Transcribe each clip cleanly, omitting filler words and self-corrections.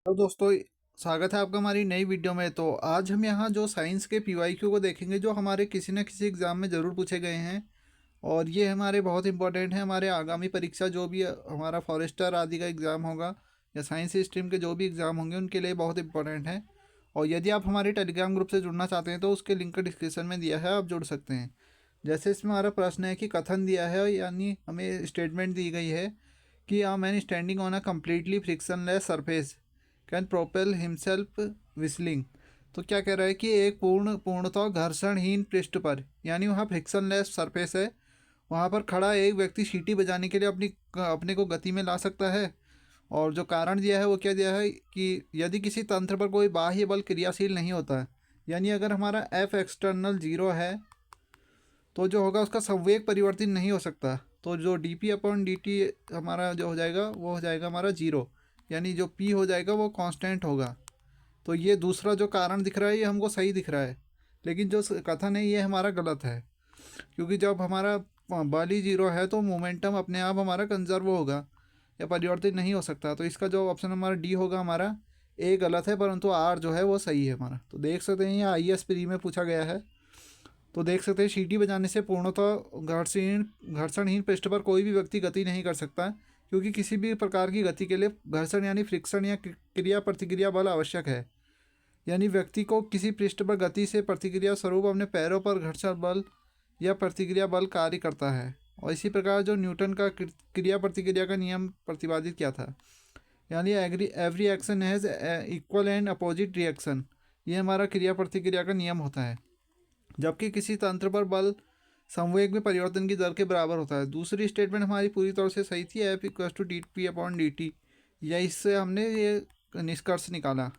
तो दोस्तों, स्वागत है आपका हमारी नई वीडियो में। तो आज हम यहाँ जो साइंस के पीवाईक्यू को देखेंगे, जो हमारे किसी न किसी एग्ज़ाम में ज़रूर पूछे गए हैं। और ये हमारे बहुत इंपॉर्टेंट है, हमारे आगामी परीक्षा जो भी हमारा फॉरेस्टर आदि का एग्ज़ाम होगा या साइंस स्ट्रीम के जो भी एग्ज़ाम होंगे उनके लिए बहुत इंपॉर्टेंट है। और यदि आप हमारे टेलीग्राम ग्रुप से जुड़ना चाहते हैं तो उसके लिंक डिस्क्रिप्शन में दिया है, आप जुड़ सकते हैं। जैसे इसमें हमारा प्रश्न है कि कथन दिया है, यानी हमें स्टेटमेंट दी गई है कि आ man standing on a completely frictionless surface can propel himself whistling. तो क्या कह रहा है कि एक पूर्णतः घर्षणहीन पृष्ठ पर, यानी वहाँ फ्रिक्शनलेस सरफेस है, वहाँ पर खड़ा एक व्यक्ति सीटी बजाने के लिए अपने को गति में ला सकता है। और जो कारण दिया है वो क्या दिया है कि यदि किसी तंत्र पर कोई बाह्य बल क्रियाशील नहीं होता है, यानी अगर हमारा एफ एक्सटर्नल जीरो है तो जो होगा उसका संवेग परिवर्तन नहीं हो सकता। तो जो D P upon D T हमारा जो हो जाएगा वो हो जाएगा हमारा जीरो, यानी जो पी हो जाएगा वो कांस्टेंट होगा। तो ये दूसरा जो कारण दिख रहा है ये हमको सही दिख रहा है, लेकिन जो कथन है ये हमारा गलत है। क्योंकि जब हमारा बल ही जीरो है तो मोमेंटम अपने आप हमारा कंजर्व होगा या परिवर्तित नहीं हो सकता। तो इसका जो ऑप्शन हमारा डी होगा हमारा ए गलत है, परंतु आर जो है वो सही है हमारा। तो देख सकते हैं ये आई एस प्री में पूछा गया है। तो देख सकते हैं सीटी बजाने से पूर्णतः घर्षणहीन पृष्ठ पर कोई भी व्यक्ति गति नहीं कर सकता, क्योंकि किसी भी प्रकार की गति के लिए घर्षण यानी फ्रिक्शन या क्रिया प्रतिक्रिया बल आवश्यक है। यानी व्यक्ति को किसी पृष्ठ पर गति से प्रतिक्रिया स्वरूप अपने पैरों पर घर्षण बल या प्रतिक्रिया बल कार्य करता है। और इसी प्रकार जो न्यूटन का क्रिया प्रतिक्रिया का नियम प्रतिपादित किया था, यानी every action has equal and opposite reaction, ये हमारा क्रिया प्रतिक्रिया का नियम होता है। जबकि किसी तंत्र पर बल संवेग में परिवर्तन की दर के बराबर होता है। दूसरी स्टेटमेंट हमारी पूरी तरह से सही थी, F equal to D P upon D T, या इससे हमने ये निष्कर्ष निकाला।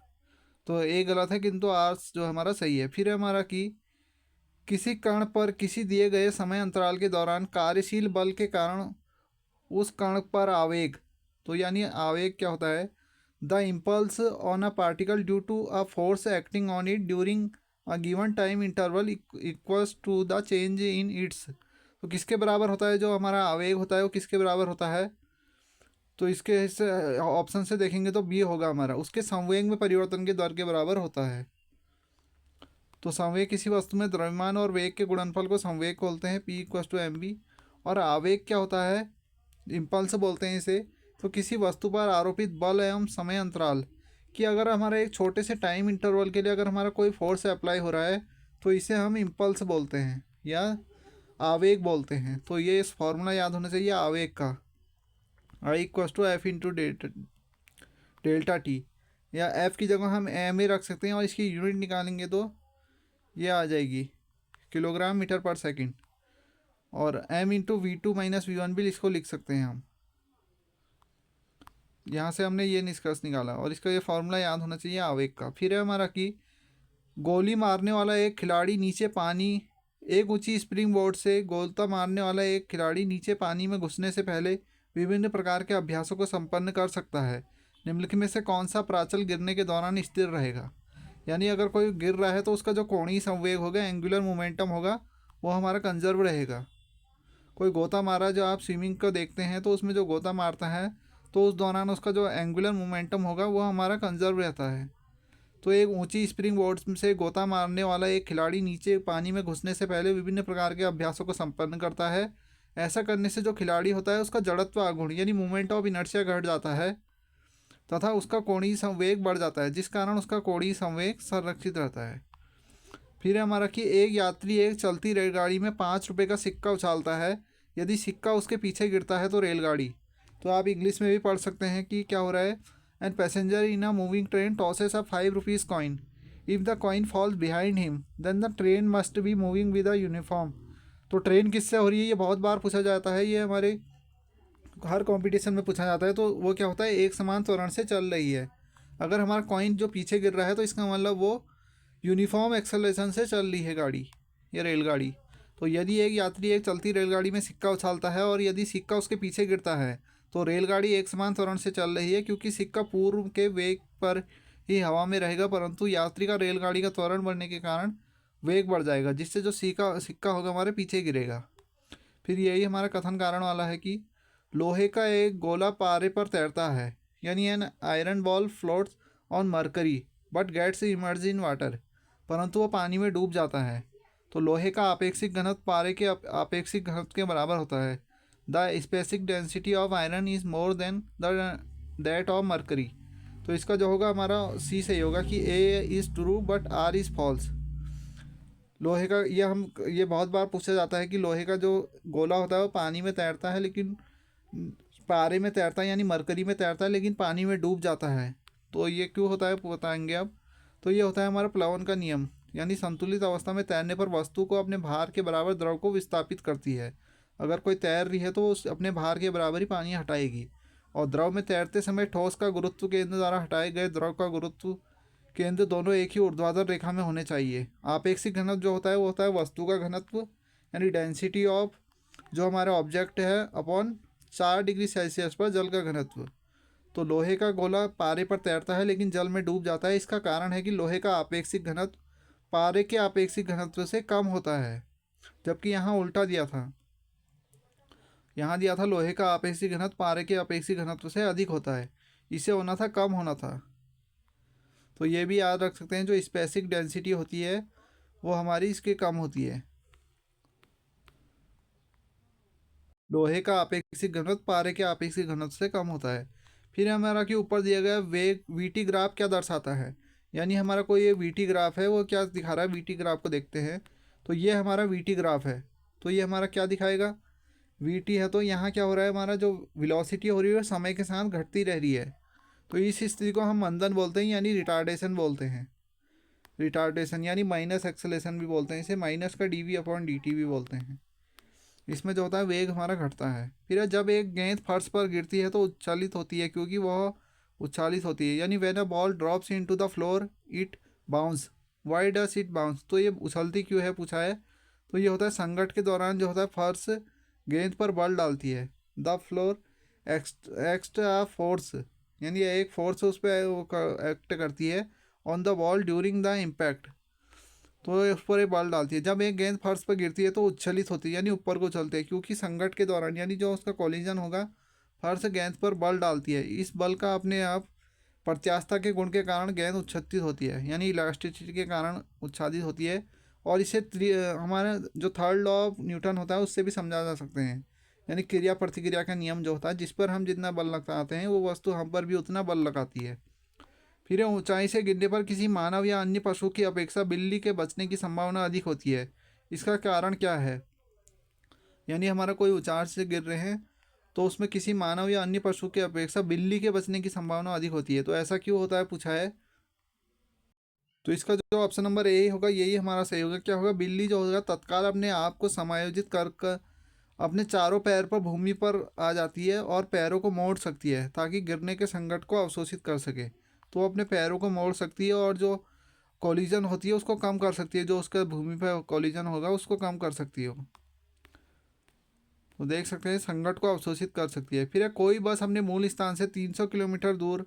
तो ए गलत है, किंतु आर जो हमारा सही है। फिर हमारा कि किसी कण पर किसी दिए गए समय अंतराल के दौरान कार्यशील बल के कारण उस कण पर आवेग, तो यानी आवेग क्या होता है, the impulse on a particle due to a force acting on it during a given time interval equals to the change in its. तो किसके बराबर होता है जो हमारा आवेग होता है, वो किसके बराबर होता है? तो इसके हिस्से ऑप्शन से देखेंगे तो बी होगा हमारा, उसके संवेग में परिवर्तन के दर के बराबर होता है। तो संवेग किसी वस्तु में द्रव्यमान और वेग के गुणनफल को संवेग बोलते हैं, P equals to M B. और आवेग क्या होता है, इम्पल्स बोलते हैं इसे। तो किसी वस्तु पर आरोपित बल एवं समय अंतराल कि अगर हमारे एक छोटे से टाइम इंटरवल के लिए अगर हमारा कोई फोर्स अप्लाई हो रहा है तो इसे हम इम्पल्स बोलते हैं या आवेग बोलते हैं। तो ये इस फॉर्मूला याद होना चाहिए आवेग का, I equals to F into delta T, या एफ की जगह हम एम ए रख सकते हैं और इसकी यूनिट निकालेंगे तो ये आ जाएगी किलोग्राम मीटर पर सेकंड। और M into V two minus V one भी इसको लिख सकते हैं हम। यहाँ से हमने ये निष्कर्ष निकाला और इसका ये फॉर्मूला याद होना चाहिए आवेग का। फिर है हमारा कि गोली मारने वाला एक खिलाड़ी नीचे पानी, एक ऊंची स्प्रिंग बोर्ड से गोलता मारने वाला एक खिलाड़ी नीचे पानी में घुसने से पहले विभिन्न प्रकार के अभ्यासों को संपन्न कर सकता है। निम्नलिखित में से कौन सा प्राचल गिरने के दौरान स्थिर रहेगा? यानी अगर कोई गिर रहा है तो उसका जो कोणीय संवेग होगा, एंगुलर मोमेंटम होगा, वो हमारा कंजर्व रहेगा। कोई गोता मारा, जो आप स्विमिंग को देखते हैं तो उसमें जो गोता मारता है तो उस दौरान उसका जो एंगुलर मोमेंटम होगा वो हमारा कंजर्व रहता है। तो एक ऊंची स्प्रिंग बोर्ड से गोता मारने वाला एक खिलाड़ी नीचे पानी में घुसने से पहले विभिन्न प्रकार के अभ्यासों को संपन्न करता है। ऐसा करने से जो खिलाड़ी होता है उसका जड़त्व आघूर्ण यानी मोमेंट ऑफ इनर्शिया घट जाता है तथा उसका कोणीय संवेग बढ़ जाता है, जिस कारण उसका कोणीय संवेग संरक्षित रहता है। फिर हमारा कि एक यात्री एक चलती रेलगाड़ी में 5 रुपये का सिक्का उछालता है, यदि सिक्का उसके पीछे गिरता है तो रेलगाड़ी, तो आप इंग्लिश में भी पढ़ सकते हैं कि क्या हो रहा है, and passenger in a moving train tosses a 5 rupees coin, if the coin falls behind him then the train must be moving with a uniform. तो ट्रेन किससे हो रही है, ये बहुत बार पूछा जाता है, ये हमारे हर कंपटीशन में पूछा जाता है। तो वो क्या होता है, एक समान त्वरण से चल रही है। अगर हमारा कॉइन जो पीछे गिर रहा है तो इसका मतलब वो यूनिफॉर्म एक्सेलरेशन से चल रही है गाड़ी या रेलगाड़ी। तो यदि एक यात्री एक चलती रेलगाड़ी में सिक्का उछालता है और यदि सिक्का उसके पीछे गिरता है तो रेलगाड़ी एक समान त्वरण से चल रही है, क्योंकि सिक्का पूर्व के वेग पर ही हवा में रहेगा, परंतु यात्री का रेलगाड़ी का त्वरण बढ़ने के कारण वेग बढ़ जाएगा, जिससे जो सिक्का सिक्का होगा हमारे पीछे गिरेगा। फिर यही हमारा कथन कारण वाला है कि लोहे का एक गोला पारे पर तैरता है, यानी an iron ball floats on mercury but gets emerge in water, परंतु वो पानी में डूब जाता है। तो लोहे का आपेक्षिक घनत्व पारे के आपेक्षिक घनत्व के बराबर होता है। The specific density of iron is more than the that of mercury. तो इसका जो होगा हमारा सी सही होगा कि A is true but R is false. लोहे का ये बहुत बार पूछा जाता है कि लोहे का जो गोला होता है वो पानी में तैरता है, लेकिन पारे में तैरता है यानी मरकरी में तैरता है, लेकिन पानी में डूब जाता है। तो ये क्यों होता है बताएंगे अब। तो ये होता है हमारा प्लवन का नियम, यानी संतुलित अवस्था में तैरने पर वस्तु को अपने भार के बराबर द्रव को विस्थापित करती है। अगर कोई तैर रही है तो उस अपने भार के बराबर ही पानी हटाएगी। और द्रव में तैरते समय ठोस का गुरुत्व केंद्र द्वारा हटाए गए द्रव का गुरुत्व केंद्र दोनों एक ही ऊर्ध्वाधर रेखा में होने चाहिए। आपेक्षिक घनत्व जो होता है वो होता है वस्तु का घनत्व यानी डेंसिटी ऑफ जो हमारा ऑब्जेक्ट है अपॉन 4 डिग्री सेल्सियस पर जल का घनत्व। तो लोहे का गोला पारे पर तैरता है लेकिन जल में डूब जाता है। इसका कारण है कि लोहे का आपेक्षिक घनत्व पारे के आपेक्षिक घनत्व से कम होता है, जबकि यहाँ उल्टा दिया था। यहाँ दिया था लोहे का आपेक्षिक घनत्व पारे के आपेक्षिक घनत्व से अधिक होता है, इसे होना था कम होना था। तो ये भी याद रख सकते हैं, जो स्पेसिफिक डेंसिटी होती है वो हमारी इसके कम होती है। लोहे का आपेक्षिक घनत्व पारे के आपेक्षिक घनत्व से कम होता है। फिर हमारा कि ऊपर दिया गया वेग वीटी ग्राफ क्या दर्शाता है, यानी हमारा कोई ये वीटी ग्राफ है वो क्या दिखा रहा है। वीटी ग्राफ को देखते हैं तो ये हमारा वीटी ग्राफ है। तो ये हमारा क्या दिखाएगा, वीटी है तो यहाँ क्या हो रहा है, हमारा जो वेलोसिटी हो रही है समय के साथ घटती रह रही है। तो इस स्थिति को हम मंदन बोलते हैं यानी रिटार्डेशन बोलते हैं। रिटार्डेशन यानी माइनस एक्सेलेशन भी बोलते हैं इसे, माइनस का D V upon D T भी बोलते हैं। इसमें जो होता है वेग हमारा घटता है। फिर जब एक गेंद फर्श पर गिरती है तो उच्छालित होती है, क्योंकि वह उच्छालित होती है, यानी when a ball drops into the floor it bounce. Why does it bounce, तो ये उछलती क्यों है पूछा है। तो ये होता है संकट के दौरान जो होता है फर्श गेंद पर बल डालती है। द फ्लोर एक्स्ट्रा फोर्स, यानी एक फोर्स उस पर एक्ट करती है on the ball during the impact, तो उस पर एक बल डालती है। जब एक गेंद फर्श पर गिरती है तो उच्छलित होती है यानी ऊपर को चलते हैं, क्योंकि संकट के दौरान यानी जो उसका कोलिजन होगा फर्श गेंद पर बल डालती है। इस बल का अपने आप प्रत्यास्थता के गुण के कारण गेंद उच्छित होती है, यानी इलास्टिसिटी के कारण उच्छादित होती है। और इसे हमारा जो थर्ड लॉ ऑफ न्यूटन होता है उससे भी समझा जा सकते हैं, यानी क्रिया प्रतिक्रिया का नियम जो होता है, जिस पर हम जितना बल लगाते हैं वो वस्तु हम पर भी उतना बल लगाती है। फिर ऊंचाई से गिरने पर किसी मानव या अन्य पशु की अपेक्षा बिल्ली के बचने की संभावना अधिक होती है। इसका कारण क्या है, यानी हमारा कोई ऊंचाई से गिर रहे हैं तो उसमें किसी मानव या अन्य पशु की अपेक्षा बिल्ली के बचने की संभावना अधिक होती है। तो ऐसा क्यों होता है पूछा है। तो इसका जो ऑप्शन नंबर ए होगा यही हमारा सही होगा। क्या होगा, बिल्ली जो होगा तत्काल अपने आप को समायोजित कर अपने चारों पैर पर भूमि पर आ जाती है और पैरों को मोड़ सकती है ताकि गिरने के संकट को अवशोषित कर सके। तो अपने पैरों को मोड़ सकती है और जो कोलिजन होती है उसको कम कर सकती है, जो उसका भूमि पर कोलिजन होगा उसको कम कर सकती है। तो देख सकते हैं संकट को अवशोषित कर सकती है। फिर कोई बस अपने मूल स्थान से 300 किलोमीटर दूर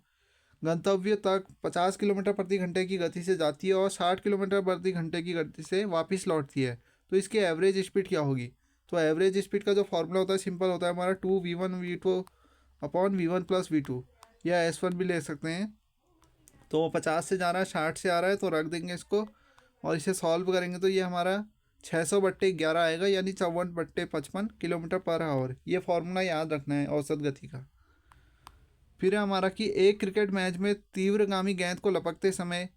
गंतव्य तक 50 किलोमीटर प्रति घंटे की गति से जाती है और 60 किलोमीटर प्रति घंटे की गति से वापस लौटती है। तो इसकी एवरेज स्पीड क्या होगी। तो एवरेज स्पीड का जो फॉर्मूला होता है सिंपल होता है हमारा 2v1v2 अपॉन v1+v2, या S1 भी ले सकते हैं। तो 50 से जा रहा है 60 से आ रहा है तो रख देंगे इसको और इसे सॉल्व करेंगे तो ये हमारा 600/11 आएगा, यानी 54/55 किलोमीटर पर आवर। ये फॉर्मूला याद रखना है औसत गति का। फिर है हमारा कि एक क्रिकेट मैच में तीव्रगामी गेंद को लपकते समय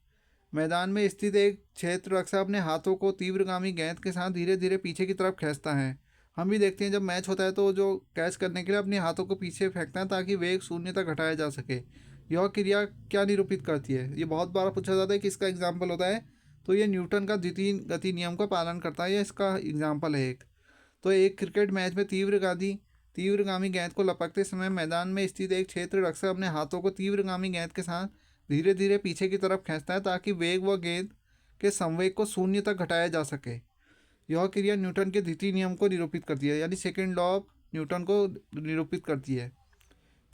मैदान में स्थित एक क्षेत्र रक्षक अपने हाथों को तीव्रगामी गेंद के साथ धीरे धीरे पीछे की तरफ खींचता है। हम भी देखते हैं जब मैच होता है तो जो कैच करने के लिए अपने हाथों को पीछे फेंकता है ताकि वेग शून्य तक घटाया जा सके। यह क्रिया क्या निरूपित करती है, ये बहुत बार पूछा जाता है कि इसका एग्जाम्पल होता है। तो ये न्यूटन का द्वितीय गति नियम का पालन करता है, या इसका एग्जाम्पल है एक। तो एक क्रिकेट मैच में तीव्रगामी गेंद को लपकते समय मैदान में स्थित एक क्षेत्र रक्षक अपने हाथों को तीव्रगामी गेंद के साथ धीरे धीरे पीछे की तरफ खींचता है ताकि वेग व गेंद के संवेग को शून्य तक घटाया जा सके। यह क्रिया न्यूटन के द्वितीय नियम को निरूपित करती है, यानी सेकेंड लॉ ऑफ न्यूटन को निरूपित करती है।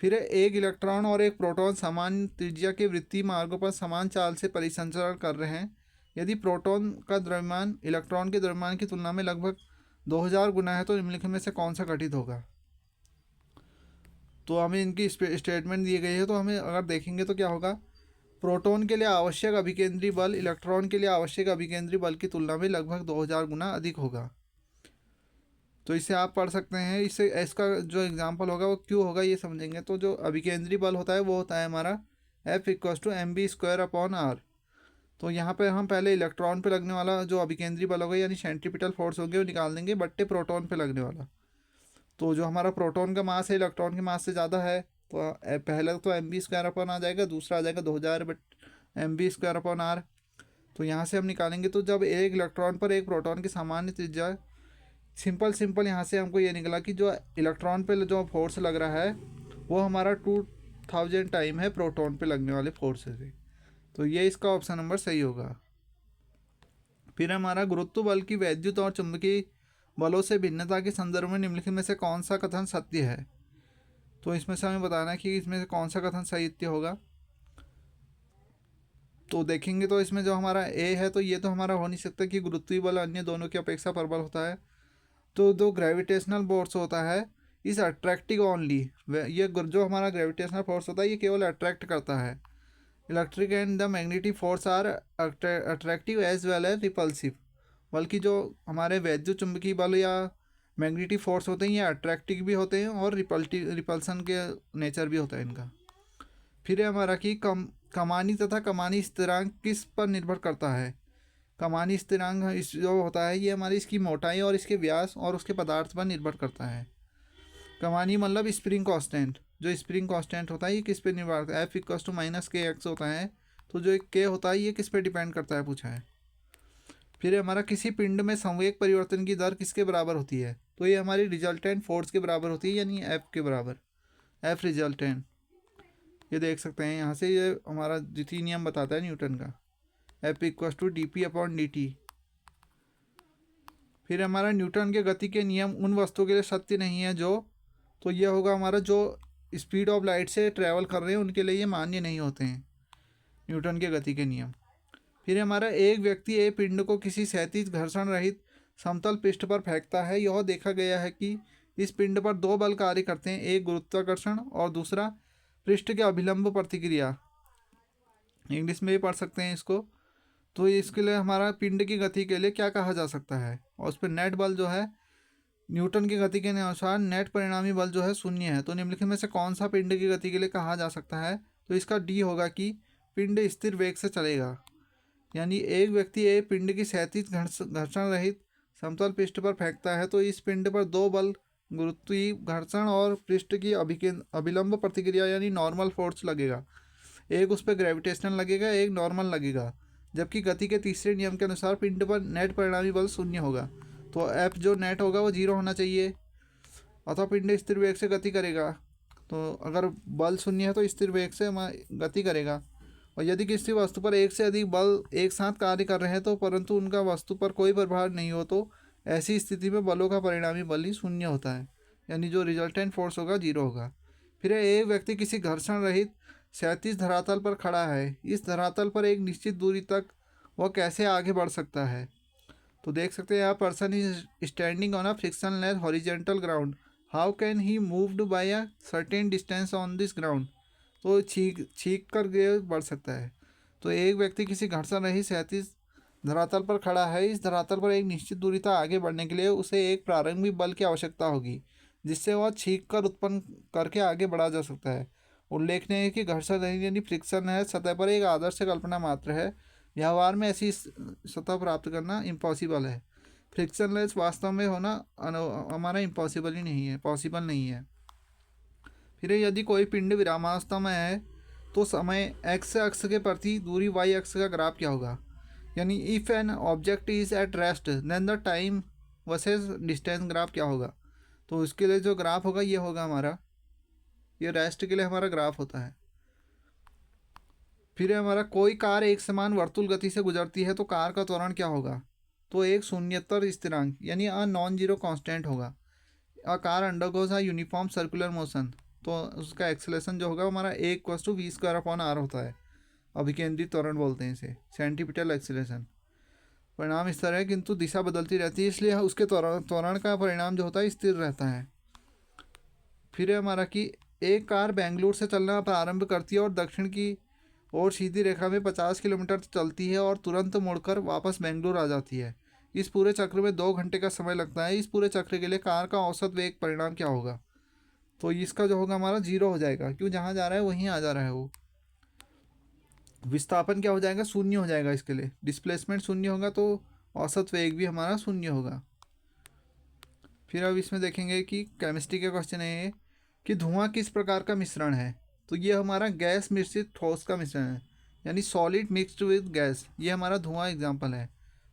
फिर एक इलेक्ट्रॉन और एक प्रोटॉन समान त्रिज्या के वृत्तीय मार्गों पर समान चाल से परिसंचरण कर रहे हैं। यदि प्रोटॉन का द्रव्यमान इलेक्ट्रॉन के द्रव्यमान की तुलना में लगभग 2000 गुना है तो निम्नलिखित में से कौन सा घटित होगा। तो हमें इनकी स्टेटमेंट दी गई है, तो हमें अगर देखेंगे तो क्या होगा, प्रोटॉन के लिए आवश्यक अभिकेंद्री बल इलेक्ट्रॉन के लिए आवश्यक अभिकेंद्री बल की तुलना में लगभग 2000 गुना अधिक होगा। तो इसे आप पढ़ सकते हैं। इससे इसका जो एग्जाम्पल होगा वो क्यों होगा ये समझेंगे। तो जो अभिकेंद्री बल होता है वो होता है हमारा F=mv²/r। तो यहाँ पे हम पहले इलेक्ट्रॉन पे लगने वाला जो अभिकेंद्री बल होगा यानी सेंट्रीपिटल फोर्स होंगे वो निकाल देंगे बट्टे प्रोटॉन पे लगने वाला। तो जो हमारा प्रोटॉन का मास है इलेक्ट्रॉन के मास से ज़्यादा है तो पहला तो mv² आ जाएगा, दूसरा आ जाएगा 2000/mv²/r। तो यहाँ से हम निकालेंगे तो जब एक इलेक्ट्रॉन पर एक प्रोटॉन की सामान्य त्रिज्या, सिंपल यहाँ से हमको ये निकला कि जो इलेक्ट्रॉन पे जो फोर्स लग रहा है वो हमारा 2000 टाइम है प्रोटॉन पे लगने वाले फोर्स से। तो ये इसका ऑप्शन नंबर सही होगा। फिर हमारा गुरुत्व बल की वैद्युत और चुंबकीय बलों से भिन्नता के संदर्भ में निम्नलिखित में से कौन सा कथन सत्य है। तो इसमें से हमें बताना है कि इसमें से कौन सा कथन सत्य होगा। तो देखेंगे तो इसमें जो हमारा ए है तो ये तो हमारा हो नहीं सकता कि गुरुत्वीय बल अन्य दोनों की अपेक्षा प्रबल होता है। तो जो ग्रेविटेशनल फोर्स होता है इस अट्रैक्टिव ओनली, ये जो हमारा ग्रेविटेशनल फोर्स होता है ये केवल अट्रैक्ट करता है। Electric and the magnetic force are attractive as well as repulsive. बल्कि जो हमारे वैद्युत चुंबकीय बल या मैग्नेटिक फोर्स होते हैं ये अट्रैक्टिव भी होते हैं और रिपल्सन के नेचर भी होता है इनका। फिर है हमारा कि कमानी तथा कमानी स्थिरांक किस पर निर्भर करता है। कमानी स्थिरांक इस जो होता है ये हमारी इसकी मोटाई और इसके व्यास और उसके पदार्थ पर निर्भर करता है। कमानी मतलब स्प्रिंग कांस्टेंट, जो स्प्रिंग कांस्टेंट होता है ये किस पे निर्भर करता है, F=−kx होता है। तो जो एक k होता है ये किस पे डिपेंड करता है पूछा है। फिर हमारा किसी पिंड में संवेग परिवर्तन की दर किसके बराबर होती है। तो ये हमारी रिजल्टेंट फोर्स के बराबर होती है यानी F के बराबर, F रिजल्टेंट। ये देख सकते हैं यहाँ से ये हमारा द्वितीय नियम बताता है न्यूटन का, F=dp/dt। फिर हमारा न्यूटन के गति के नियम उन वस्तुओं के लिए सत्य नहीं है जो, तो ये होगा हमारा जो स्पीड ऑफ लाइट से ट्रैवल कर रहे हैं उनके लिए ये मान्य नहीं होते हैं न्यूटन के गति के नियम। फिर हमारा एक व्यक्ति एक पिंड को किसी क्षैतिज घर्षण रहित समतल पृष्ठ पर फेंकता है। यह देखा गया है कि इस पिंड पर दो बल कार्य करते हैं, एक गुरुत्वाकर्षण और दूसरा पृष्ठ के अभिलंब प्रतिक्रिया। इंग्लिश में भी पढ़ सकते हैं इसको। तो इसके लिए हमारा पिंड की गति के लिए क्या कहा जा सकता है, और उस पर नेट बल जो है न्यूटन की गति के अनुसार नेट परिणामी बल जो है 0 है। तो निम्नलिखित में से कौन सा पिंड की गति के लिए कहा जा सकता है। तो इसका डी होगा कि पिंड स्थिर वेग से चलेगा। यानी एक व्यक्ति एक पिंड की क्षैतिज घर्षण रहित समतल पृष्ठ पर फेंकता है तो इस पिंड पर दो बल गुरुत्वीय घर्षण और पृष्ठ की अभिलंब प्रतिक्रिया यानी नॉर्मल फोर्स लगेगा। एक उस पर ग्रेविटेशनल लगेगा, एक नॉर्मल लगेगा। जबकि गति के तीसरे नियम के अनुसार पिंड पर नेट परिणामी बल 0 होगा। तो एफ जो नेट होगा वो 0 होना चाहिए, अथवा पिंड स्थिर वेग से गति करेगा। तो अगर बल 0 है तो स्थिर वेग से गति करेगा। और यदि किसी वस्तु पर एक से अधिक बल एक साथ कार्य कर रहे हैं तो परंतु उनका वस्तु पर कोई प्रभाव नहीं हो तो ऐसी स्थिति में बलों का परिणामी बल ही 0 होता है, यानी जो रिजल्टेंट फोर्स होगा 0 होगा। फिर एक व्यक्ति किसी घर्षण रहित क्षैतिज धरातल पर खड़ा है। इस धरातल पर एक निश्चित दूरी तक वह कैसे आगे बढ़ सकता है। तो देख सकते हैं यहाँ person is standing on a frictionless horizontal ground, how can he moved by a certain distance on this ground. तो छींक कर बढ़ सकता है। तो एक व्यक्ति किसी घर्षण रहित क्षैतिज धरातल पर खड़ा है। इस धरातल पर एक निश्चित दूरी तक आगे बढ़ने के लिए उसे एक प्रारंभिक बल की आवश्यकता होगी जिससे वह छींक कर उत्पन्न करके आगे बढ़ा जा सकता है। उल्लेखनीय है कि घर्षण रहित यानी फ्रिक्शन है सतह पर एक आदर्श कल्पना मात्र है। व्यवहार में ऐसी सतह प्राप्त करना इम्पॉसिबल है। फ्रिक्शनलेस वास्तव में होना हमारा इम्पॉसिबल ही नहीं है, पॉसिबल नहीं है। फिर यदि कोई पिंड विरामावस्था में है तो समय एक्स अक्ष के प्रति दूरी वाई अक्ष का ग्राफ क्या होगा। यानी if an object is at rest then the time versus distance graph क्या होगा। तो उसके लिए जो ग्राफ होगा ये होगा हमारा, ये रेस्ट के लिए हमारा ग्राफ होता है। फिर हमारा कोई कार एक समान वर्तुल गति से गुजरती है तो कार का त्वरण क्या होगा। तो एक शून्यतर स्थिरांक यानी अ नॉन जीरो कांस्टेंट होगा। A car undergoes a uniform circular motion, तो उसका एक्सेलेरेशन जो होगा हमारा a=v²/r होता है। अभिकेंद्रित त्वरण बोलते हैं इसे, सेंटीपिटल एक्सेलेरेशन। परिणाम इस तरह है किंतु दिशा बदलती रहती है इसलिए उसके त्वरण का परिणाम जो होता है स्थिर रहता है। फिर है हमारा कि एक कार बेंगलुरु से चलना प्रारंभ करती है और दक्षिण की और सीधी रेखा में 50 किलोमीटर चलती है और तुरंत मुड़कर वापस बेंगलुरु आ जाती है। इस पूरे चक्र में 2 घंटे का समय लगता है। इस पूरे चक्र के लिए कार का औसत वेग परिणाम क्या होगा? तो इसका जो होगा हमारा 0 हो जाएगा, क्यों जहाँ जा रहा है वहीं आ जा रहा है वो। विस्थापन क्या हो जाएगा? शून्य हो जाएगा। इसके लिए डिस्प्लेसमेंट शून्य होगा तो औसत वेग भी हमारा शून्य होगा। फिर अब इसमें देखेंगे कि केमिस्ट्री का क्वेश्चन है कि धुआं किस प्रकार का मिश्रण है? तो ये हमारा गैस मिश्रित ठोस का मिश्रण है, यानी सॉलिड मिक्सड विद गैस। ये हमारा धुआं एग्जाम्पल है।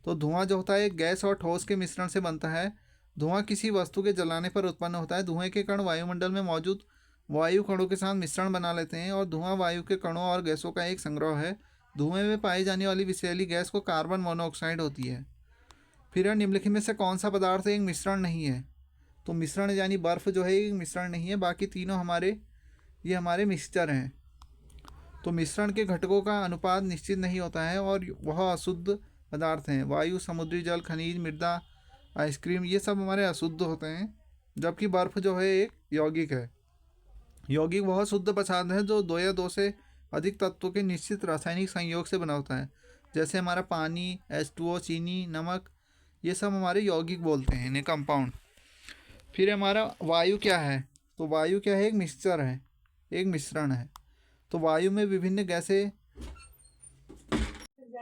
तो धुआं जो होता है गैस और ठोस के मिश्रण से बनता है। धुआं किसी वस्तु के जलाने पर उत्पन्न होता है। धुएं के कण वायुमंडल में मौजूद वायु कणों के साथ मिश्रण बना लेते हैं और धुआं वायु के कणों और गैसों का एक संग्रह है। धुएं में पाई जाने वाली विषैली गैस को कार्बन मोनोऑक्साइड होती है। फिर निम्नलिखित में से कौन सा पदार्थ एक मिश्रण नहीं है? तो मिश्रण यानी बर्फ़ जो है एक मिश्रण नहीं है, बाकी तीनों ये हमारे मिक्सचर हैं। तो मिश्रण के घटकों का अनुपात निश्चित नहीं होता है और वह अशुद्ध पदार्थ हैं। वायु, समुद्री जल, खनिज, मृदा, आइसक्रीम, ये सब हमारे अशुद्ध होते हैं, जबकि बर्फ़ जो है एक यौगिक है। यौगिक वह शुद्ध पदार्थ है जो 2 या 2 से अधिक तत्वों के निश्चित रासायनिक संयोग से बना होता है। जैसे हमारा पानी, H2O, चीनी, नमक, ये सब हमारे यौगिक बोलते हैं इन्हें, कंपाउंड। फिर हमारा वायु क्या है? तो वायु क्या है? एक मिक्सचर है, एक मिश्रण है। तो वायु में विभिन्न गैसें।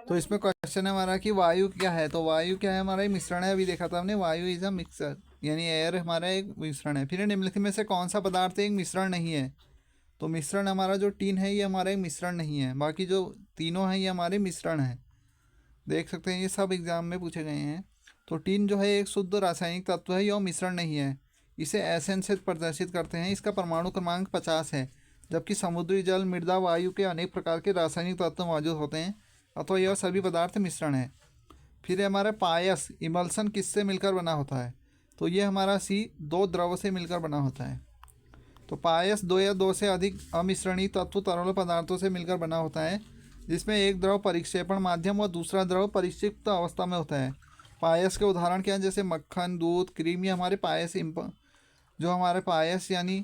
तो इसमें क्वेश्चन है हमारा कि वायु क्या है? तो वायु क्या है? हमारा एक मिश्रण है। अभी देखा था हमने, वायु इज अ मिक्सचर, यानी एयर हमारा एक मिश्रण है। फिर निम्नलिखित में से कौन सा पदार्थ एक मिश्रण नहीं है? तो मिश्रण हमारा जो टीन है ये हमारा एक मिश्रण नहीं है, बाकी जो तीनों हैं ये हमारे मिश्रण हैं। देख सकते हैं ये सब एग्जाम में पूछे गए हैं। तो टीन जो है एक शुद्ध रासायनिक तत्व है, यह मिश्रण नहीं है। इसे एसएन से प्रदर्शित करते हैं। इसका परमाणु क्रमांक 50 है, जबकि समुद्री जल, मृदा, वायु के अनेक प्रकार के रासायनिक तत्व मौजूद होते हैं, अतः यह सभी पदार्थ मिश्रण है। फिर हमारा पायस, इमल्सन, किससे मिलकर बना होता है? तो ये हमारा सी 2 द्रव से मिलकर बना होता है। तो पायस 2 या 2 से अधिक अमिश्रणीय तत्व तरल पदार्थों से मिलकर बना होता है, जिसमें एक द्रव परिक्षेपण माध्यम और दूसरा द्रव परिक्षिप्त अवस्था में होता है। पायस के उदाहरण क्या हैं? जैसे मक्खन, दूध, क्रीम, ये हमारे पायस जो हमारे पायस यानी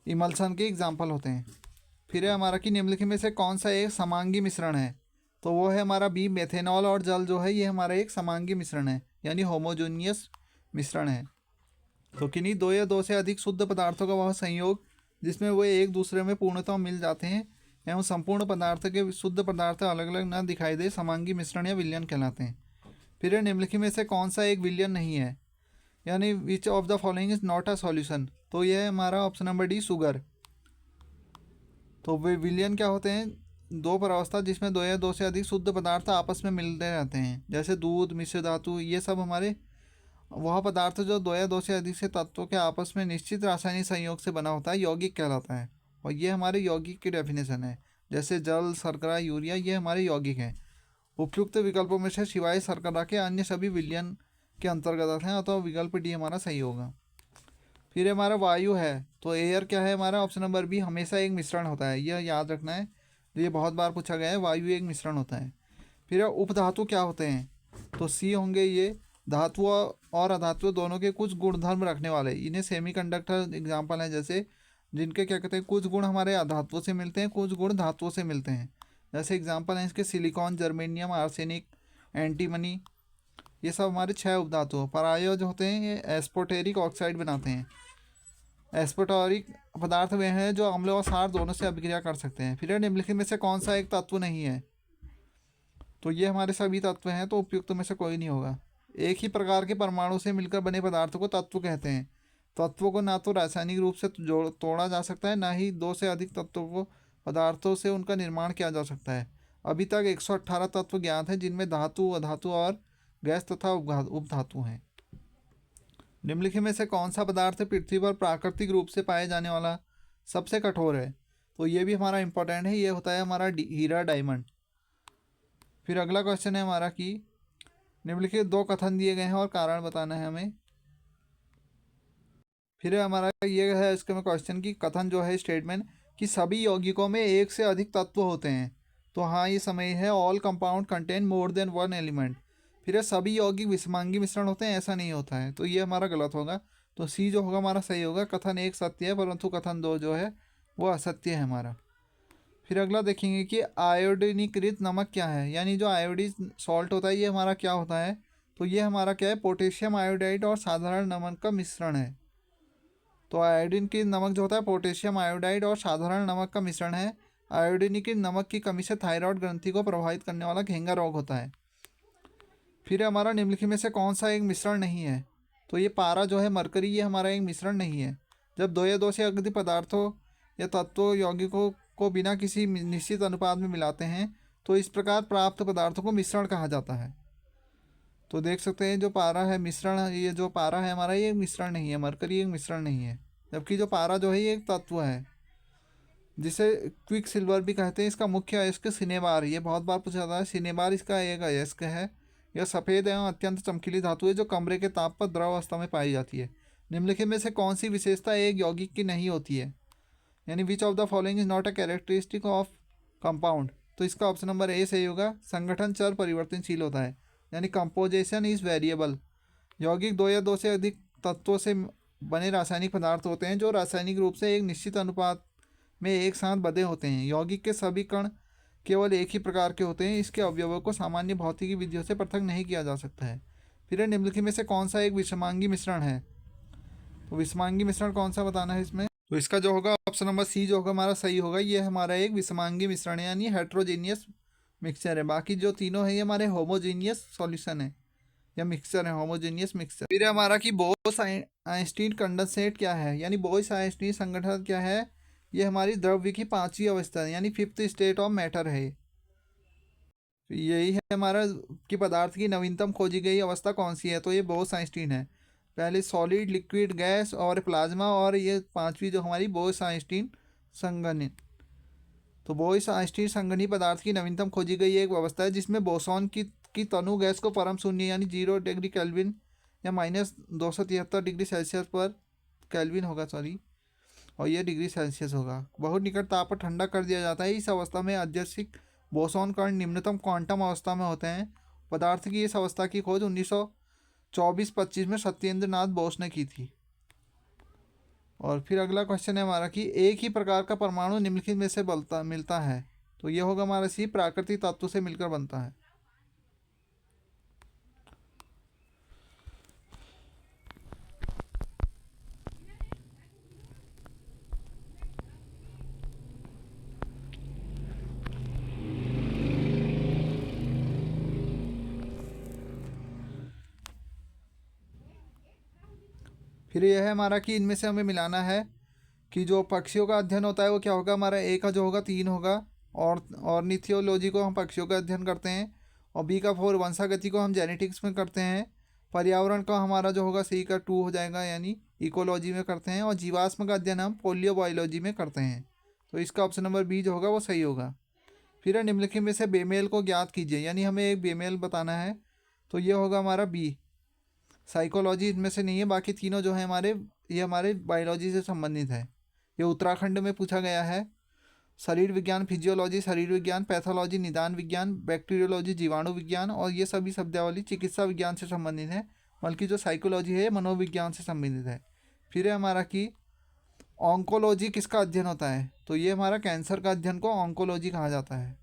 इमल्सन के एग्जाम्पल होते हैं। फिर है हमारा कि निम्नलिखित में से कौन सा एक समांगी मिश्रण है? तो वो है हमारा बी, मेथेनॉल और जल जो है ये हमारा एक समांगी मिश्रण है, यानी होमोजोनियस मिश्रण है। तो किन्हीं 2 या 2 से अधिक शुद्ध पदार्थों का वह संयोग जिसमें वे एक दूसरे में पूर्णतः मिल जाते हैं एवं संपूर्ण पदार्थ के शुद्ध पदार्थ अलग अलग न दिखाई दे, समांगी मिश्रण या विलयन कहलाते हैं। फिर निम्नलिखित में से कौन सा एक विलयन नहीं है? यानी which of the following is not a solution? तो यह है हमारा ऑप्शन नंबर डी, शुगर। तो वे विलयन क्या होते हैं? 2 प्रावस्था जिसमें 2 या 2 से अधिक शुद्ध पदार्थ आपस में मिलते रहते हैं, जैसे दूध, मिश्र धातु, ये सब हमारे वह पदार्थ जो 2 या 2 से अधिक से तत्वों के आपस में निश्चित रासायनिक संयोग से बना होता है, यौगिक कहलाता है। और ये हमारे यौगिक की डेफिनेशन है। जैसे जल, शर्करा, यूरिया, ये हमारे यौगिक हैं। उपयुक्त विकल्पों में से सिवाय शर्करा के अन्य सभी विलयन के अंतर्गत आते हैं, अतः विकल्प डी हमारा सही होगा। फिर हमारा वायु है, तो एयर क्या है हमारा? ऑप्शन नंबर बी, हमेशा एक मिश्रण होता है, यह याद रखना है, ये बहुत बार पूछा गया है, वायु एक मिश्रण होता है। फिर उपधातु क्या होते हैं? तो सी होंगे ये धातुओं और अधातुओं दोनों के कुछ गुणधर्म रखने वाले, इन्हें सेमीकंडक्टर एग्जाम्पल हैं, जैसे जिनके क्या कहते हैं कुछ गुण हमारे अधातुओं से मिलते हैं, कुछ गुण धातुओं से मिलते हैं। जैसे एग्जाम्पल हैं इसके सिलिकॉन, जर्मेनियम, आर्सेनिक, एंटीमनी, ये सब हमारे 6 उपधातु। परायो जो होते हैं ये एस्पोटेरिक ऑक्साइड बनाते हैं। एस्पोटोरिक पदार्थ वे हैं जो अम्ल और क्षार दोनों से अभिक्रिया कर सकते हैं। फिर निम्नलिखित में से कौन सा एक तत्व नहीं है? तो ये हमारे सभी तत्व हैं, तो उपयुक्त में से कोई नहीं होगा। एक ही प्रकार के परमाणु से मिलकर बने पदार्थों को तत्व कहते हैं। तत्वों को ना तो रासायनिक रूप से तोड़ा जा सकता है, ना ही 2 से अधिक तत्वों को पदार्थों से उनका निर्माण किया जा सकता है। अभी तक 118 तत्व ज्ञात हैं, जिनमें धातु, अधातु और गैस तथा उपधातु हैं। निम्नलिखित में से कौन सा पदार्थ पृथ्वी पर प्राकृतिक रूप से पाए जाने वाला सबसे कठोर है? तो ये भी हमारा इंपॉर्टेंट है, ये होता है हमारा हीरा, डायमंड। फिर अगला क्वेश्चन है हमारा कि निम्नलिखित 2 कथन दिए गए हैं और कारण बताना है हमें। फिर हमारा ये है इसके में क्वेश्चन की कथन जो है स्टेटमेंट कि सभी यौगिकों में 1 से अधिक तत्व होते हैं। तो हाँ ये समय है, all compound contain more than 1 element. फिर सभी यौगिक विषमांगी मिश्रण होते हैं, ऐसा नहीं होता है, तो ये हमारा गलत होगा। तो सी जो होगा हमारा सही होगा। कथन 1 सत्य है, परंतु कथन 2 जो है वो असत्य है हमारा। फिर अगला देखेंगे कि आयोडीनीकृत नमक क्या है, यानी जो आयोडीन सॉल्ट होता है ये हमारा क्या होता है। तो ये हमारा क्या है, पोटेशियम आयोडाइड और साधारण नमक का मिश्रण है। तो आयोडीन की नमक जो होता है पोटेशियम आयोडाइड और साधारण नमक का मिश्रण है। आयोडीनीकृत नमक की कमी से थायराइड ग्रंथि को प्रभावित करने वाला घेंगा रोग होता है। फिर हमारा निम्नलिखित में से कौन सा एक मिश्रण नहीं है। तो ये पारा जो है मरकरी, ये हमारा एक मिश्रण नहीं है। जब दो या दो से अधिक पदार्थों या तत्वों यौगिकों को बिना किसी निश्चित अनुपात में मिलाते हैं तो इस प्रकार प्राप्त पदार्थों को मिश्रण कहा जाता है। तो देख सकते हैं जो पारा है मिश्रण, ये जो पारा है हमारा ये मिश्रण नहीं है, मरकरी एक मिश्रण नहीं है। जबकि जो पारा जो है ये एक तत्व है जिसे क्विक सिल्वर भी कहते हैं। इसका मुख्य अयस्क सिनेबार, ये बहुत बार पूछा जाता है, सिनेबार इसका एक अयस्क है। यह सफ़ेद एवं अत्यंत चमकीली धातु है जो कमरे के ताप पर द्रव अवस्था में पाई जाती है। निम्नलिखित में से कौन सी विशेषता एक यौगिक की नहीं होती है, यानी which of the following is not a characteristic of compound. तो इसका ऑप्शन नंबर ए सही होगा, संगठन चर परिवर्तनशील होता है, यानी कंपोजिशन इज वेरिएबल। यौगिक दो या दो से अधिक तत्वों से बने रासायनिक पदार्थ होते हैं जो रासायनिक रूप से एक निश्चित अनुपात में एक साथ बंधे होते हैं। यौगिक के सभी कण केवल एक ही प्रकार के होते हैं, इसके अवयवों को सामान्य भौतिकी विधियों से पृथक नहीं किया जा सकता है। फिर निम्नलिखित में से कौन सा एक विषमांगी मिश्रण है। तो विषमांगी मिश्रण कौन सा बताना है इसमें। तो इसका जो होगा ऑप्शन नंबर सी जो होगा हमारा सही होगा, ये हमारा एक विषमांगी मिश्रण है, यानी हेट्रोजीनियस मिक्सचर है। बाकी जो तीनों है ये हमारे होमोजीनियस सॉल्यूशन है या मिक्सचर है, होमोजीनियस मिक्सचर। फिर हमारा कि बोस आइंस्टीन कंडेंसेट क्या है, यानी बोस आइंस्टीन संगठन क्या है। ये हमारी द्रव्य की पांचवी अवस्था है, यानी फिफ्थ स्टेट ऑफ मैटर है। यही है हमारा कि पदार्थ की नवीनतम खोजी गई अवस्था कौन सी है। तो ये बोस आइंस्टीन है। पहले सॉलिड, लिक्विड, गैस और प्लाज्मा, और ये पांचवी जो हमारी बोस आइंस्टीन संगणित। तो बोस आइंस्टीन संगणित पदार्थ की नवीनतम खोजी गई एक अवस्था है जिसमें बोसॉन की तनु गैस को परम शून्य यानी 0 डिग्री केल्विन या -273 डिग्री सेल्सियस पर केल्विन होगा, सॉरी, और ये डिग्री सेल्सियस होगा, बहुत निकट ताप पर ठंडा कर दिया जाता है। इस अवस्था में अत्यधिक बोसॉन कण निम्नतम क्वांटम अवस्था में होते हैं। पदार्थ की इस अवस्था की खोज 1924-25 में सत्येंद्र नाथ बोस ने की थी। और फिर अगला क्वेश्चन है हमारा कि एक ही प्रकार का परमाणु निम्नलिखित में से मिलता है। तो ये होगा हमारा सी, प्राकृतिक तत्व से मिलकर बनता है। फिर यह है हमारा कि इनमें से हमें मिलाना है कि जो पक्षियों का अध्ययन होता है वो क्या होगा हमारा। ए का जो होगा 3 होगा, और ऑर्निथियोलॉजी को हम पक्षियों का अध्ययन करते हैं, और बी का 4 वंशागति को हम जेनेटिक्स में करते हैं। पर्यावरण का हमारा जो होगा सी का 2 हो जाएगा, यानी इकोलॉजी में करते हैं, और जीवाश्म का अध्ययन हम पोलियोबायोलॉजी में करते हैं। तो इसका ऑप्शन नंबर बी जो होगा वो सही होगा। फिर निम्नलिखित में से बेमेल को ज्ञात कीजिए, यानी हमें एक बेमेल बताना है। तो ये होगा हमारा बी, साइकोलॉजी इनमें से नहीं है, बाकी तीनों जो है हमारे ये हमारे बायोलॉजी से संबंधित है। ये उत्तराखंड में पूछा गया है। शरीर विज्ञान फिजियोलॉजी शरीर विज्ञान, पैथोलॉजी निदान विज्ञान, बैक्टीरियोलॉजी जीवाणु विज्ञान, और ये सभी शब्दावली चिकित्सा विज्ञान से संबंधित है। बल्कि जो साइकोलॉजी है मनोविज्ञान से संबंधित है। फिर है हमारा कि ऑन्कोलॉजी किसका अध्ययन होता है। तो ये हमारा कैंसर का अध्ययन को ऑन्कोलॉजी कहा जाता है।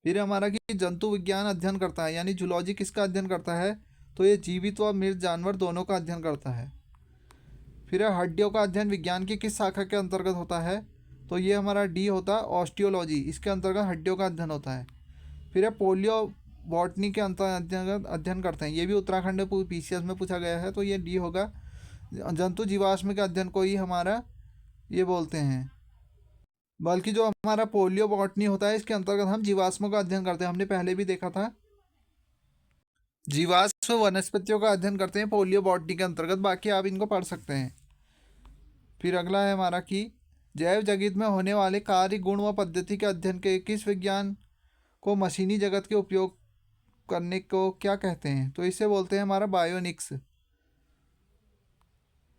फिर हमारा कि जंतु विज्ञान अध्ययन करता है, यानी जूलॉजी किसका अध्ययन करता है। तो ये जीवित व मृत जानवर दोनों का अध्ययन करता है। फिर हड्डियों का अध्ययन विज्ञान की किस शाखा के अंतर्गत होता है। तो ये हमारा डी होता है ऑस्टियोलॉजी, इसके अंतर्गत हड्डियों का अध्ययन होता है। फिर है पोलियो बॉटनी के अंतर्गत अध्ययन करते हैं, ये भी उत्तराखंड पीसीएस में पूछा गया है। तो ये डी होगा, जंतु जीवाश्म के अध्ययन को ही हमारा ये बोलते हैं। बल्कि जो हमारा पोलियो बॉटनी होता है इसके अंतर्गत हम जीवाश्मों का अध्ययन करते हैं, हमने पहले भी देखा था। जीवाश्म वनस्पतियों का अध्ययन करते हैं पोलियो बॉटनी के अंतर्गत, बाकी आप इनको पढ़ सकते हैं। फिर अगला है हमारा कि जैव जगत में होने वाले कार्य, गुण व पद्धति के अध्ययन के किस विज्ञान को मशीनी जगत के उपयोग करने को क्या कहते हैं। तो इसे बोलते हैं हमारा बायोनिक्स।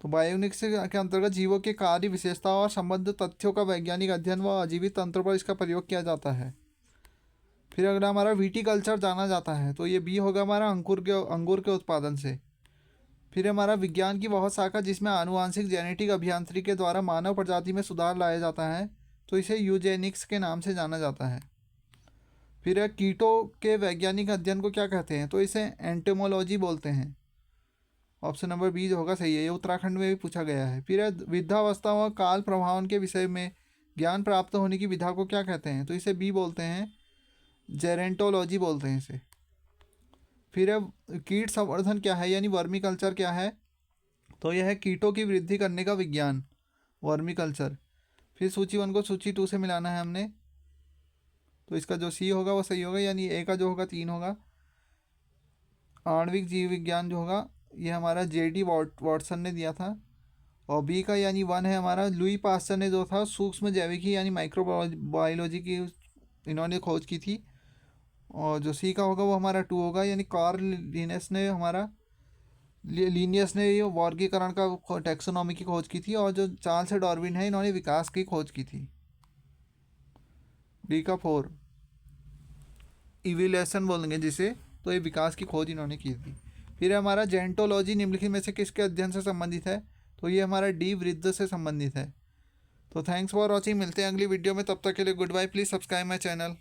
तो बायोनिक्स के अंतर्गत जीवों के कार्य, विशेषता और संबद्ध तथ्यों का वैज्ञानिक अध्ययन व अजीवित तंत्रों पर इसका प्रयोग किया जाता है। फिर अगला हमारा विटीकल्चर जाना जाता है। तो ये बी होगा हमारा अंगूर के उत्पादन से। फिर हमारा विज्ञान की वह शाखा जिसमें आनुवांशिक जेनेटिक अभियांत्रिकी के द्वारा मानव प्रजाति में सुधार लाया जाता है। तो इसे यूजेनिक्स के नाम से जाना जाता है। फिर है कीटों के वैज्ञानिक अध्ययन को क्या कहते हैं, तो इसे एंटोमोलॉजी बोलते हैं। ऑप्शन नंबर बी जो होगा सही है, ये उत्तराखंड में भी पूछा गया है। फिर है वृद्धावस्था व काल प्रभावन के विषय में ज्ञान प्राप्त होने की विधा को क्या कहते हैं, तो इसे बी बोलते हैं, जेरेंटोलॉजी बोलते हैं इसे। फिर है कीट संवर्धन क्या है, यानी वर्मी कल्चर क्या है, तो यह है कीटों की वृद्धि करने का विज्ञान, वर्मी कल्चर। फिर सूची 1 को सूची 2 से मिलाना है हमने, तो इसका जो सी होगा वो सही होगा, यानी ए का जो होगा 3 होगा। आणविक जीव विज्ञान जो होगा ये हमारा जेडी वॉटसन ने दिया था। और बी का यानी 1 है हमारा लुई पास्चर ने जो था सूक्ष्म जैविकी यानी माइक्रोबायोलॉजी की इन्होंने खोज की थी। और जो सी का होगा वो हमारा 2 होगा, यानी कार्ल लीनियस ने ये वर्गीकरण का टैक्सोनॉमी की खोज की थी। और जो चार्ल्स डार्विन है इन्होंने विकास की खोज की थी। डी का 4 इवोल्यूशन बोलेंगे जिसे, तो ये विकास की खोज इन्होंने की थी। फिर हमारा जेंटोलॉजी निम्नलिखित में से किसके अध्ययन से संबंधित है, तो ये हमारा डी वृद्ध से संबंधित है। तो थैंक्स फॉर वॉचिंग, मिलते हैं अगली वीडियो में, तब तक के लिए goodbye. Please subscribe my channel.